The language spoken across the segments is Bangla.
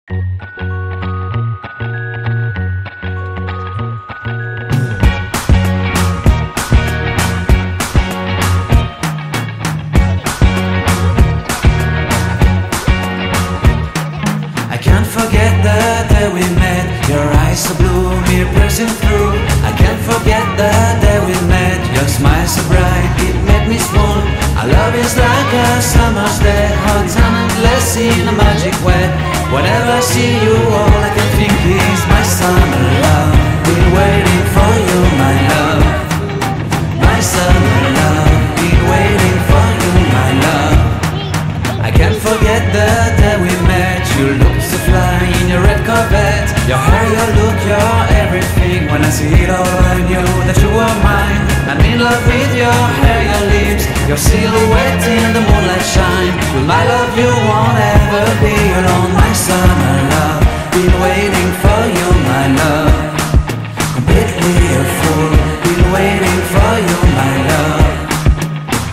I can't forget the day we met. Your eyes so blue, me piercing through. I can't forget the day we met. Your smile so bright, it made me swoon. Our love is like a summer's day, hot and endless in a magic way. Whenever I see you, all I can think is my summer love. Been waiting for you, my love. My summer love. Been waiting for you, my love. I can't forget the day we met. You looked so fly in your red Corvette. Your hair, your look, your everything. When I see it all, I knew that you were mine. I'm in love with your hair, your lips, your silhouette in the moonlight shine. With my love you won't ever be alone. My summer love, been waiting for you, my love. Completely a fool, been waiting for you, my love.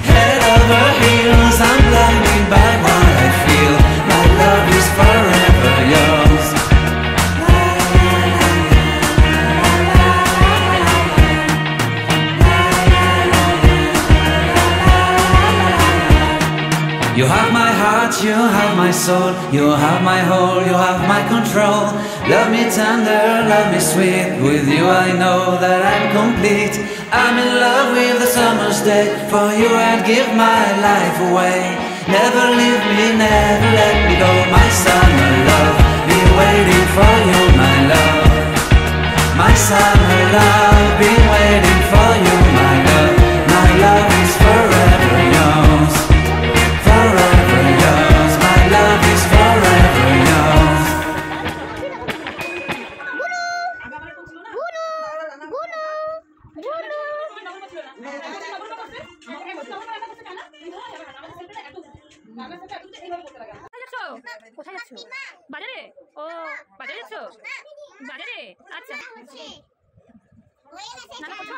Head over heels, I'm blinded by what I feel. My love is forever yours. You have my heart, you have my soul, you have my whole, you have my control. Love me tender, love me sweet. With you I know that I'm complete. I'm in love with the summer's day. For you I'd give my life away. Never leave me, never let me go. My summer love, been waiting for you, my love. My summer love, been waiting for you, my love. My love is forever yours. Forever yours, my love is forever yours. কোথায় যাচ্ছো? বাজারে? ও বাজারে যাচ্ছো? বাজারে? আচ্ছা।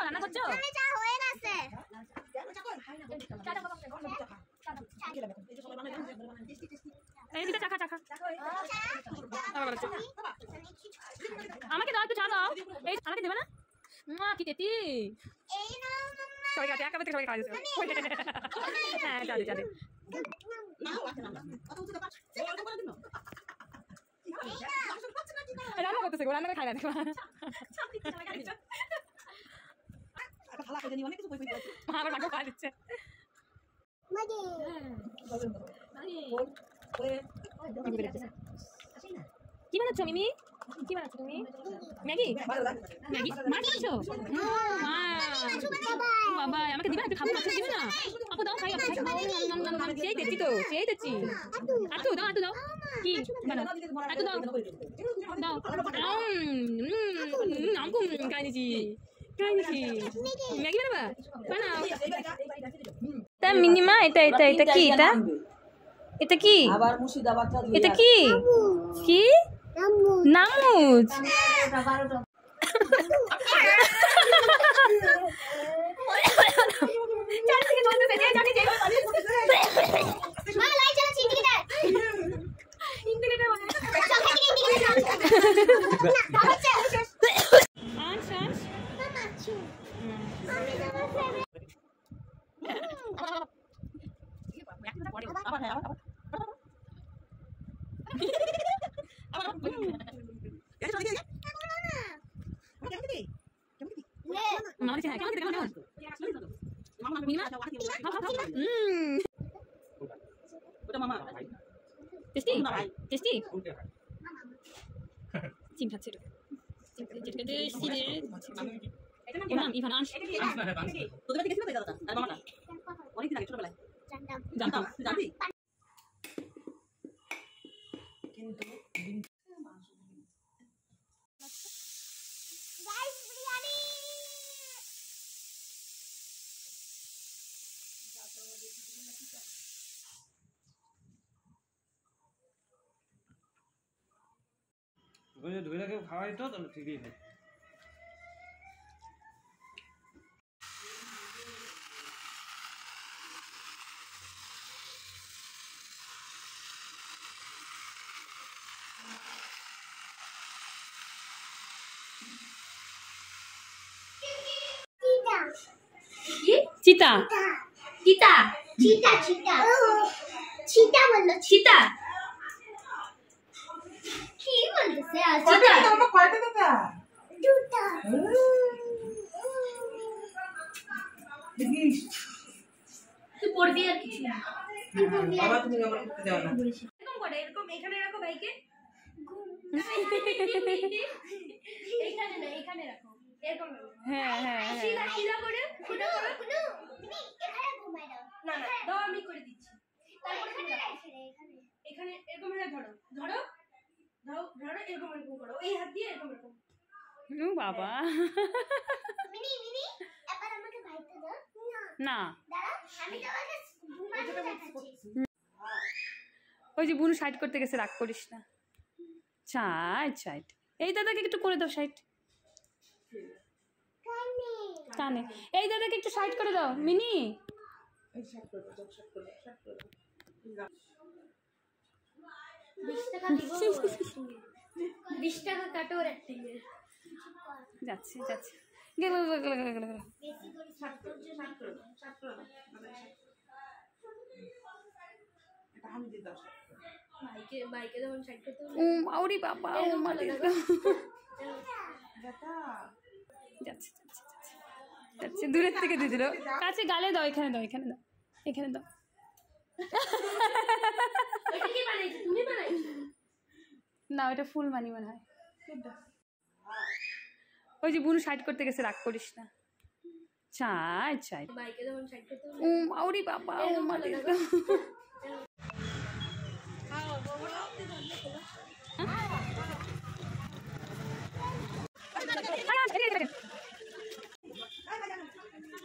রান্না করছো? আমাকে দাও, একটু চা দাও। এই আমাকে দেবে না? কি তেতি? সবাই খাচ্ছে, একা সবাই খাওয়া যাচ্ছে। হ্যাঁ, চা দে, চা দে। রান্না করতেছে, রান্না করে খায় না দেখো। আমার মাকে খাওয়া দিচ্ছে। কি বানাচ্ছ মিমি? কি বানাচ্ছ তুমি? ম্যাগি? ম্যাগি? মাছ বানাচ্ছো? বাবা আমাকে দিবে না? একটু খাবো, মাছ দিবে না? আপু দাও, খাই, আপু খাই। সেই দেখছি তো, সেই দেখছি। আটু দাও, আটু দাও। কি বানাও? আটু দাও, দাও। আমকু খাই নিছি, খাই নিছি। ম্যাগি বানাবা? বানাও। তা মিনিমা, এটা এটা এটা কি? এটা এটা কি? এটা কি? কি? নামুজ। টেস্টি টেস্টি চিম খাচ্ছে টেস্টি রে ইভান ইভান আনস তোদের বাড়িতে গেছিস না দাদা আর মামাটা অনেকদিন আগে ছোটবেলায় জানতাম জানতি কিন্তু গাইস বিরিয়ানি ধুয়ে রাখে খাওয়াই তো তাহলে ঠিকই হয়। চিতা চিতা চিতা চিতা চিতা বললো চিতা কি বলতেছে চিতা কয়টা দাদা দুটা দেখিস তুই পড়বি আর কিছু না বাবা তুমি আমার করতে দাও না এরকম করে এরকম এখানে রাখো ভাইকে এখানে না এখানে রাখো এরকম হ্যাঁ হ্যাঁ সিধা সিধা করে সিধা করো তুমি এখানে ঘুমাই দাও না না দাও আমি করে দিচ্ছি তারপর এখানে এখানে এরকম করে ধরো ধরো ধরো ধরো এরকম এরকম করো এই হাত দিয়ে এরকম এরকম ও বাবা মিনি মিনি এবার আমাকে ভাইতে দাও না দাঁড়া আমি তোমাকে ঘুমাতে দেখাচ্ছি ওই যে বুনু সাইড করতে গেছে, রাগ করিস না। সাইড সাইড এই দাদাকে একটু করে দাও সাইড কানে এই দাদাকে একটু সাইড করে দাও মিনি। এই শার্ট করে দাও শার্ট করে দাও 20 টাকা দিব 20 টাকা কাটো আর অ্যাক্টিং এর যাচ্ছে যাচ্ছে গেল গেল গেল গেল গেল বেশি করে শার্ট করে এটা আমি দিয়ে দাও বাইকে যখন সাইড করতে ও মাউরি বাবা ও মারি দাদা যাচ্ছে যাচ্ছে যাচ্ছে দূরের থেকে দিয়ে দিল, কাছে গালে দাও, এখানে দাও এখানে দাও এখানে দাও। এটা কি বানাইছো তুমি বানাইছো না ওটা ফুল মানি মনে হয়। ওই যে বুনু সাইড করতে গেছে, রাগ করিস না। সাইড সাইড বাইকে যখন সাইড করতে ও মাউরি বাবা ও মারি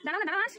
দাঁড়াও দাঁড়াও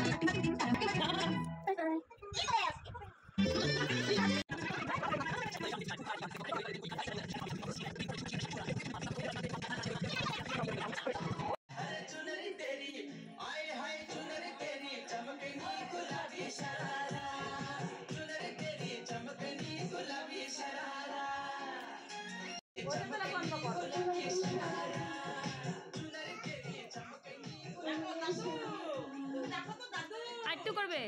Thank you. দেখো তো দাদু। আরেকটু করবে।